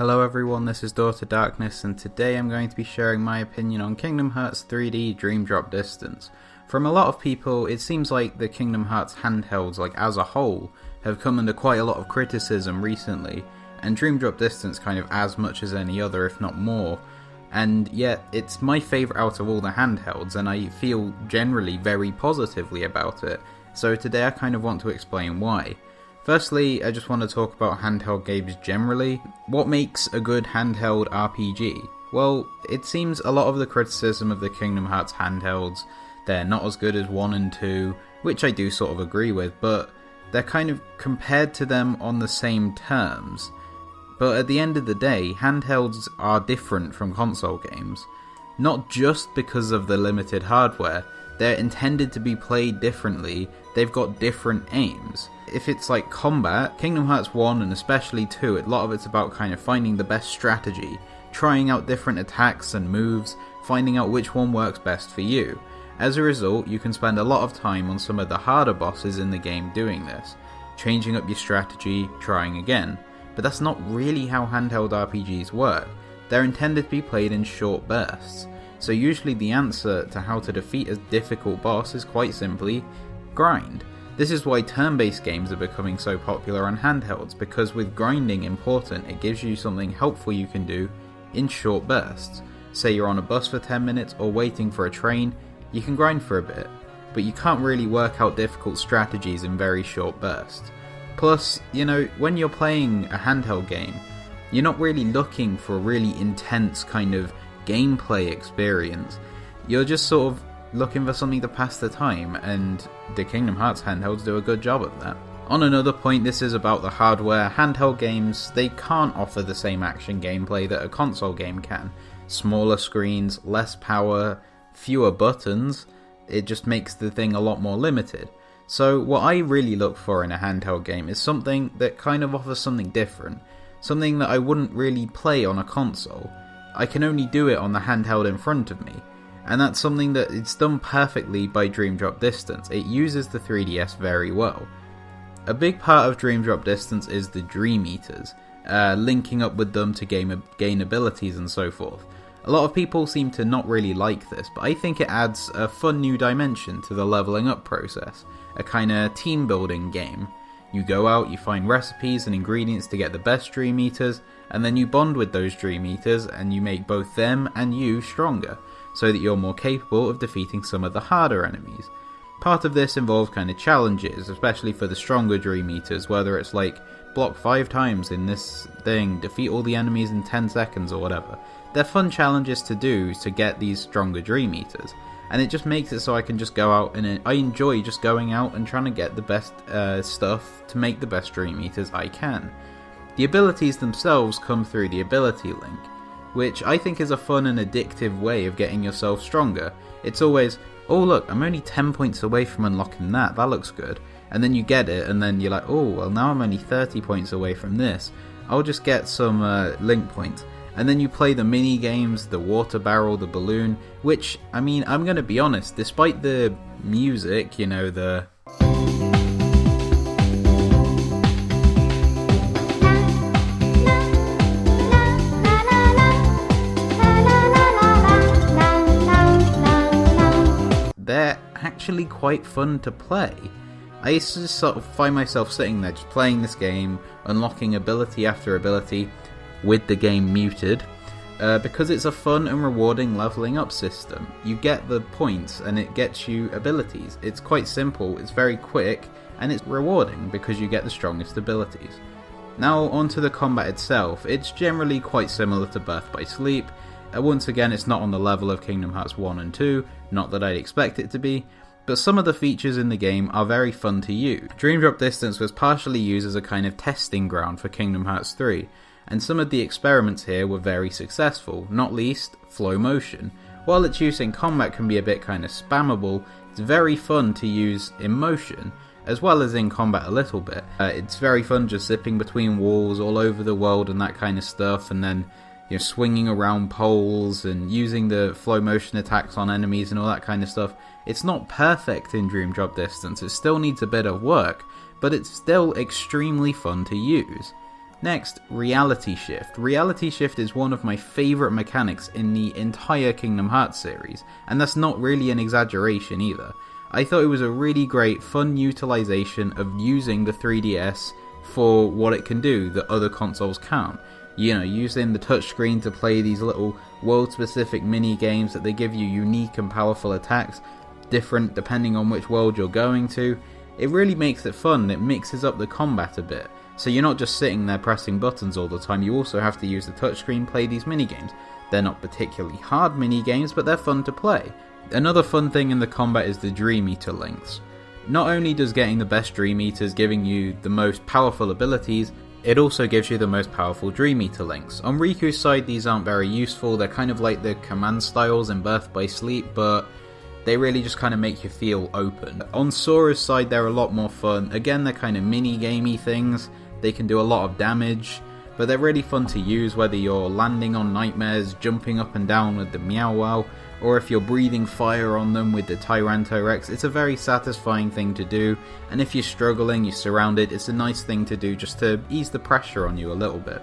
Hello everyone, this is Daughter Darkness, and today I'm going to be sharing my opinion on Kingdom Hearts 3D Dream Drop Distance. From a lot of people, it seems like the Kingdom Hearts handhelds, as a whole, have come under quite a lot of criticism recently, and Dream Drop Distance kind of as much as any other, if not more. And yet, it's my favourite out of all the handhelds, and I feel generally very positively about it, so today I kind of want to explain why. Firstly, I just want to talk about handheld games generally. What makes a good handheld RPG? Well, it seems a lot of the criticism of the Kingdom Hearts handhelds, they're not as good as 1 and 2, which I do sort of agree with, but they're kind of compared to them on the same terms. But at the end of the day, handhelds are different from console games. Not just because of the limited hardware, they're intended to be played differently, they've got different aims. If it's like combat, Kingdom Hearts 1 and especially 2, a lot of it's about kind of finding the best strategy, trying out different attacks and moves, finding out which one works best for you. As a result, you can spend a lot of time on some of the harder bosses in the game doing this, changing up your strategy, trying again. But that's not really how handheld RPGs work. They're intended to be played in short bursts. So usually the answer to how to defeat a difficult boss is quite simply grind. This is why turn-based games are becoming so popular on handhelds, because with grinding important, it gives you something helpful you can do in short bursts. Say you're on a bus for 10 minutes or waiting for a train, you can grind for a bit, but you can't really work out difficult strategies in very short bursts. Plus, when you're playing a handheld game, you're not really looking for a really intense kind of gameplay experience. You're just sort of looking for something to pass the time, and the Kingdom Hearts handhelds do a good job of that. On another point, this is about the hardware. Handheld games, they can't offer the same action gameplay that a console game can. Smaller screens, less power, fewer buttons, it just makes the thing a lot more limited. So what I really look for in a handheld game is something that kind of offers something different, something that I wouldn't really play on a console. I can only do it on the handheld in front of me, and that's something that it's done perfectly by Dream Drop Distance. It uses the 3DS very well. A big part of Dream Drop Distance is the Dream Eaters, linking up with them to gain abilities and so forth. A lot of people seem to not really like this, but I think it adds a fun new dimension to the leveling up process, a kind of team building game. You go out, you find recipes and ingredients to get the best Dream Eaters, and then you bond with those Dream Eaters and you make both them and you stronger, so that you're more capable of defeating some of the harder enemies. Part of this involves kind of challenges, especially for the stronger Dream Eaters, whether it's like block 5 times in this thing, defeat all the enemies in 10 seconds or whatever. They're fun challenges to do to get these stronger Dream Eaters, and it just makes it so I can just go out and I enjoy just going out and trying to get the best stuff to make the best Dream Eaters I can. The abilities themselves come through the ability link, which I think is a fun and addictive way of getting yourself stronger. It's always, oh look, I'm only 10 points away from unlocking that looks good. And then you get it, and then you're like, oh, well now I'm only 30 points away from this. I'll just get some link points. And then you play the mini games, the water barrel, the balloon, which, I'm gonna be honest, despite the music, the... they're actually quite fun to play. I used to just sort of find myself sitting there just playing this game, unlocking ability after ability, with the game muted, because it's a fun and rewarding leveling up system. You get the points and it gets you abilities. It's quite simple, it's very quick, and it's rewarding because you get the strongest abilities. Now onto the combat itself. It's generally quite similar to Birth by Sleep. Once again, it's not on the level of Kingdom Hearts 1 and 2, not that I'd expect it to be, but some of the features in the game are very fun to use. Dream Drop Distance was partially used as a kind of testing ground for Kingdom Hearts 3, and some of the experiments here were very successful, not least flow motion. While its use in combat can be a bit kind of spammable, it's very fun to use in motion, as well as in combat a little bit. It's very fun just zipping between walls all over the world and that kind of stuff, and then swinging around poles and using the flow motion attacks on enemies and all that kind of stuff. It's not perfect in Dream Drop Distance, it still needs a bit of work, but it's still extremely fun to use. Next, Reality Shift. Reality Shift is one of my favourite mechanics in the entire Kingdom Hearts series, and that's not really an exaggeration either. I thought it was a really great, fun utilisation of using the 3DS for what it can do that other consoles can't. You know, using the touchscreen to play these little world-specific mini-games that they give you unique and powerful attacks, different depending on which world you're going to. It really makes it fun, it mixes up the combat a bit. So you're not just sitting there pressing buttons all the time, you also have to use the touchscreen to play these mini-games. They're not particularly hard mini-games, but they're fun to play. Another fun thing in the combat is the Dream Eater links. Not only does getting the best Dream Eaters giving you the most powerful abilities, it also gives you the most powerful Dream Eater links. On Riku's side, these aren't very useful, they're kind of like the command styles in Birth by Sleep, but they really just kind of make you feel open. On Sora's side, they're a lot more fun. Again, they're kind of mini-gamey things, they can do a lot of damage, but they're really fun to use, whether you're landing on nightmares, jumping up and down with the Meow Wow, or if you're breathing fire on them with the Tyrantorex. It's a very satisfying thing to do, and if you're struggling, you're surrounded, it's a nice thing to do just to ease the pressure on you a little bit.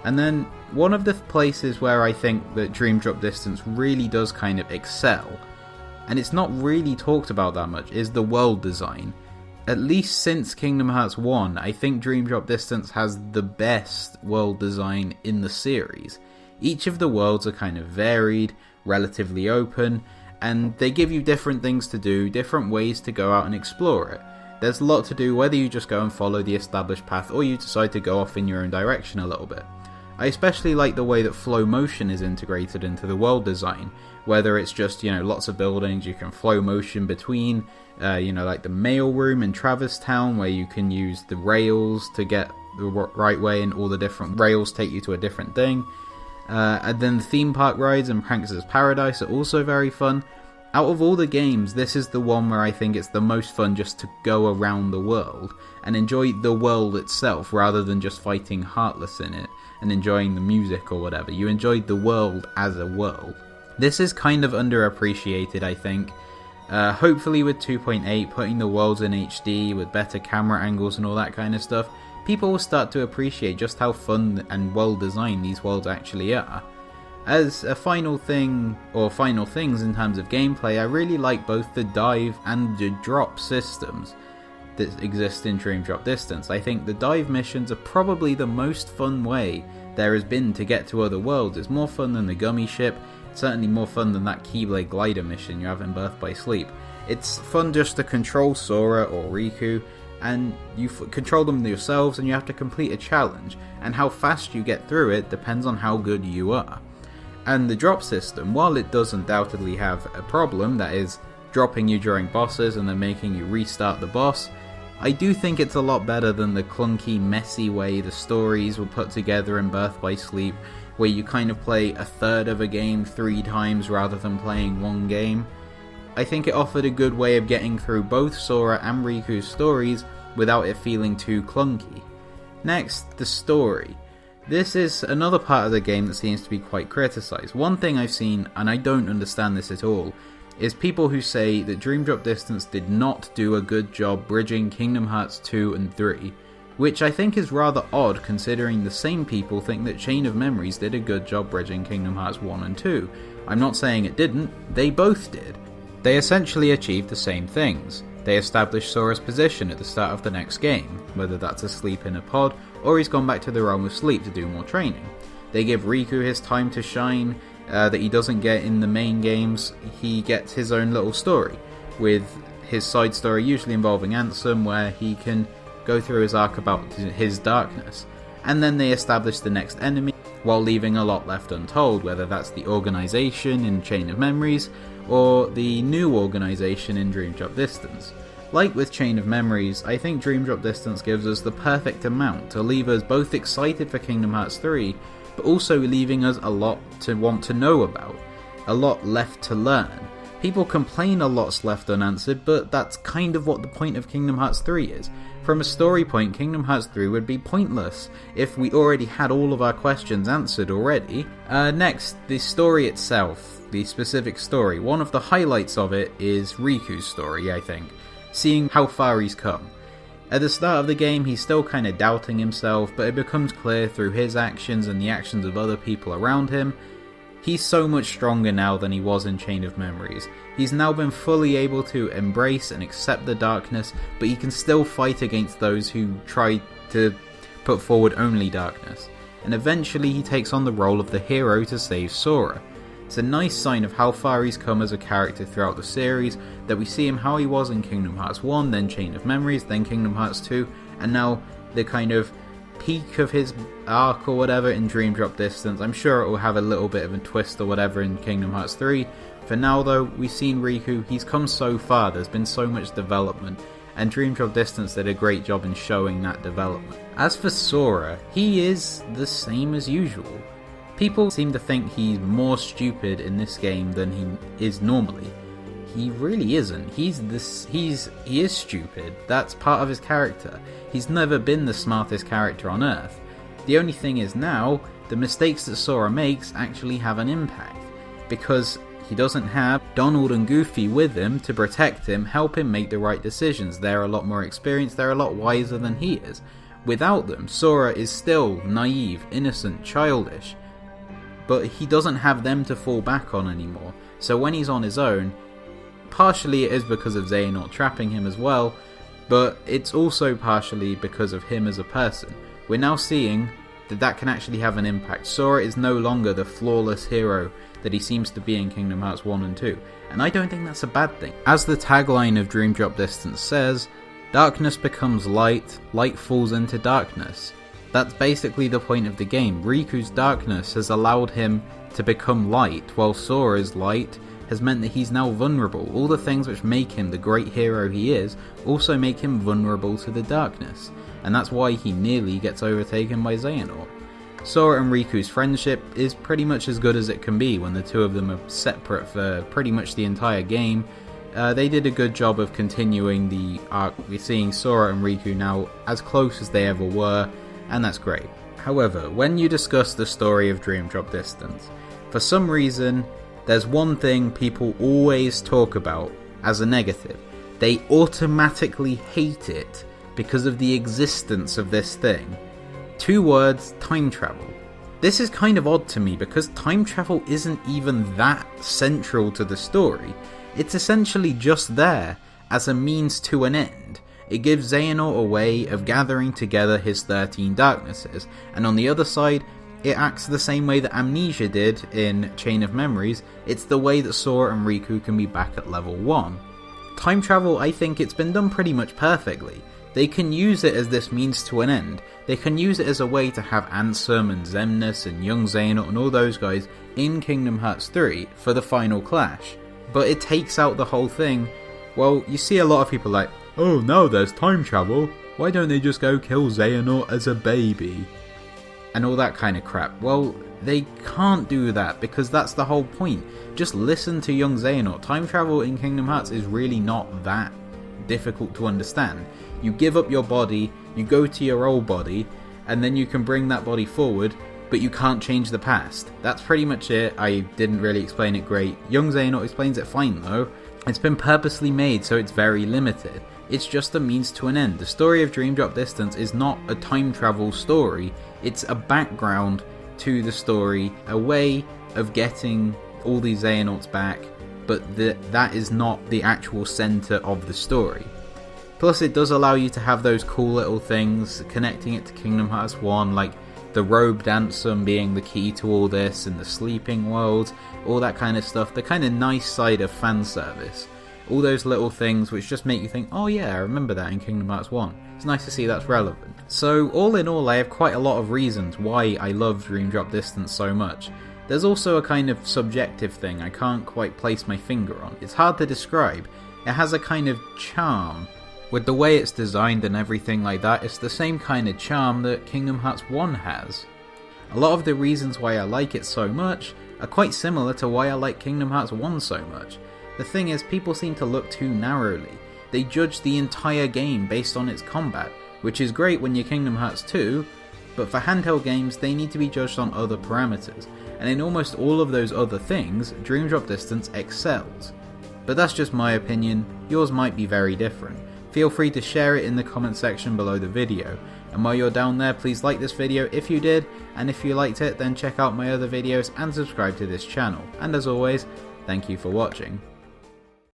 And then, one of the places where I think that Dream Drop Distance really does kind of excel, and it's not really talked about that much, is the world design. At least since Kingdom Hearts 1, I think Dream Drop Distance has the best world design in the series. Each of the worlds are kind of varied, relatively open, and they give you different things to do, different ways to go out and explore it. There's a lot to do whether you just go and follow the established path or you decide to go off in your own direction a little bit. I especially like the way that flow motion is integrated into the world design, whether it's just, lots of buildings you can flow motion between, like the mail room in Traverse Town where you can use the rails to get the right way and all the different rails take you to a different thing. And then the theme park rides in Prankster's Paradise are also very fun. Out of all the games, this is the one where I think it's the most fun just to go around the world and enjoy the world itself rather than just fighting Heartless in it and enjoying the music or whatever. You enjoy the world as a world. This is kind of underappreciated, I think. Hopefully with 2.8, putting the worlds in HD with better camera angles and all that kind of stuff, people will start to appreciate just how fun and well designed these worlds actually are. As a final thing, or final things in terms of gameplay, I really like both the dive and the drop systems that exist in Dream Drop Distance. I think the dive missions are probably the most fun way there has been to get to other worlds. It's more fun than the Gummy Ship, it's certainly more fun than that Keyblade Glider mission you have in Birth by Sleep. It's fun just to control Sora or Riku, and you control them yourselves and you have to complete a challenge, and how fast you get through it depends on how good you are. And the drop system, while it does undoubtedly have a problem, that is dropping you during bosses and then making you restart the boss, I do think it's a lot better than the clunky, messy way the stories were put together in Birth by Sleep, where you kind of play a third of a game 3 times rather than playing one game. I think it offered a good way of getting through both Sora and Riku's stories without it feeling too clunky. Next, the story. This is another part of the game that seems to be quite criticised. One thing I've seen, and I don't understand this at all, is people who say that Dream Drop Distance did not do a good job bridging Kingdom Hearts 2 and 3, which I think is rather odd considering the same people think that Chain of Memories did a good job bridging Kingdom Hearts 1 and 2. I'm not saying it didn't, they both did. They essentially achieved the same things. They established Sora's position at the start of the next game, whether that's asleep in a pod, or he's gone back to the realm of sleep to do more training. They give Riku his time to shine, that he doesn't get in the main games. He gets his own little story, with his side story usually involving Ansem, where he can go through his arc about his darkness. And then they establish the next enemy, while leaving a lot left untold, whether that's the organization in Chain of Memories, or the new organization in Dream Drop Distance. Like with Chain of Memories, I think Dream Drop Distance gives us the perfect amount to leave us both excited for Kingdom Hearts 3, but also leaving us a lot to want to know about, a lot left to learn. People complain a lot's left unanswered, but that's kind of what the point of Kingdom Hearts 3 is. From a story point, Kingdom Hearts 3 would be pointless if we already had all of our questions answered already. Next, the story itself, the specific story. One of the highlights of it is Riku's story, I think. Seeing how far he's come. At the start of the game, he's still kind of doubting himself, but it becomes clear through his actions and the actions of other people around him, he's so much stronger now than he was in Chain of Memories. He's now been fully able to embrace and accept the darkness, but he can still fight against those who try to put forward only darkness. And eventually he takes on the role of the hero to save Sora. It's a nice sign of how far he's come as a character throughout the series, that we see him how he was in Kingdom Hearts 1, then Chain of Memories, then Kingdom Hearts 2, and now the kind of peak of his arc or whatever in Dream Drop Distance. I'm sure it will have a little bit of a twist or whatever in Kingdom Hearts 3. For now though, we've seen Riku, he's come so far, there's been so much development, and Dream Drop Distance did a great job in showing that development. As for Sora, he is the same as usual. People seem to think he's more stupid in this game than he is normally. He really isn't. He is stupid. That's part of his character. He's never been the smartest character on Earth. The only thing is now, the mistakes that Sora makes actually have an impact, because he doesn't have Donald and Goofy with him to protect him, help him make the right decisions. They're a lot more experienced, they're a lot wiser than he is. Without them, Sora is still naive, innocent, childish, but he doesn't have them to fall back on anymore. So when he's on his own, partially it is because of Xehanort trapping him as well, but it's also partially because of him as a person. We're now seeing that can actually have an impact. Sora is no longer the flawless hero that he seems to be in Kingdom Hearts 1 and 2, and I don't think that's a bad thing. As the tagline of Dream Drop Distance says, darkness becomes light, light falls into darkness. That's basically the point of the game. Riku's darkness has allowed him to become light, while Sora's light has meant that he's now vulnerable. All the things which make him the great hero he is also make him vulnerable to the darkness, and that's why he nearly gets overtaken by Xehanort. Sora and Riku's friendship is pretty much as good as it can be when the two of them are separate for pretty much the entire game. They did a good job of continuing the arc. We're seeing Sora and Riku now as close as they ever were, and that's great. However, when you discuss the story of Dream Drop Distance, for some reason, there's one thing people always talk about as a negative. They automatically hate it because of the existence of this thing. 2 words, time travel. This is kind of odd to me because time travel isn't even that central to the story. It's essentially just there as a means to an end. It gives Xehanort a way of gathering together his 13 darknesses, and on the other side, it acts the same way that Amnesia did in Chain of Memories. It's the way that Sora and Riku can be back at level 1. Time travel, I think it's been done pretty much perfectly. They can use it as this means to an end. They can use it as a way to have Ansem and Xemnas and young Xehanort and all those guys in Kingdom Hearts 3 for the final clash. But it takes out the whole thing. Well, you see a lot of people like, oh, now there's time travel, why don't they just go kill Xehanort as a baby? And all that kind of crap. Well, they can't do that because that's the whole point. Just listen to young Xehanort. Time travel in Kingdom Hearts is really not that difficult to understand. You give up your body, you go to your old body, and then you can bring that body forward, but you can't change the past. That's pretty much it. I didn't really explain it great. Young Xehanort explains it fine though. It's been purposely made so it's very limited. It's just a means to an end. The story of Dream Drop Distance is not a time travel story. It's a background to the story, a way of getting all these Xehanorts back, but that is not the actual centre of the story. Plus it does allow you to have those cool little things, connecting it to Kingdom Hearts 1, like the robed Ansem being the key to all this, and the sleeping worlds, all that kind of stuff, the kind of nice side of fan service. All those little things which just make you think, oh yeah, I remember that in Kingdom Hearts 1. It's nice to see that's relevant. So all in all, I have quite a lot of reasons why I love Dream Drop Distance so much. There's also a kind of subjective thing I can't quite place my finger on. It's hard to describe. It has a kind of charm. With the way it's designed and everything like that, it's the same kind of charm that Kingdom Hearts 1 has. A lot of the reasons why I like it so much are quite similar to why I like Kingdom Hearts 1 so much. The thing is, people seem to look too narrowly. They judge the entire game based on its combat, which is great when you're Kingdom Hearts 2, but for handheld games they need to be judged on other parameters, and in almost all of those other things, Dream Drop Distance excels. But that's just my opinion, yours might be very different. feel free to share it in the comment section below the video. And while you're down there, please like this video if you did, and if you liked it then check out my other videos and subscribe to this channel. And as always, thank you for watching.